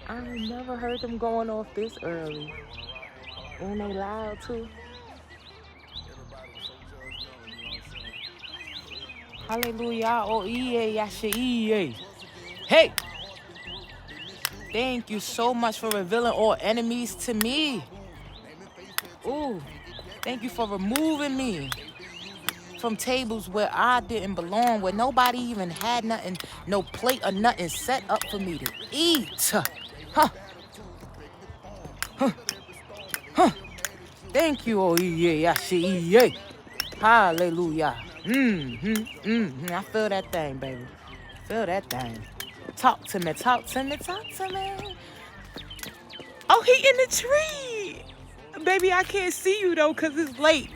I ain't never heard them going off this early. And they loud too. Hallelujah. Oh, Ehyeh. Hey, thank you so much for revealing all enemies to me. Ooh, thank you for removing me from tables where I didn't belong, where nobody even had nothing, no plate or nothing set up for me to eat. Huh, thank you, oh yeah. Hallelujah. I feel that thing, baby. Feel that thing. Talk to me, talk to me, talk to me. Oh, he in the tree. Baby, I can't see you though, cause it's late.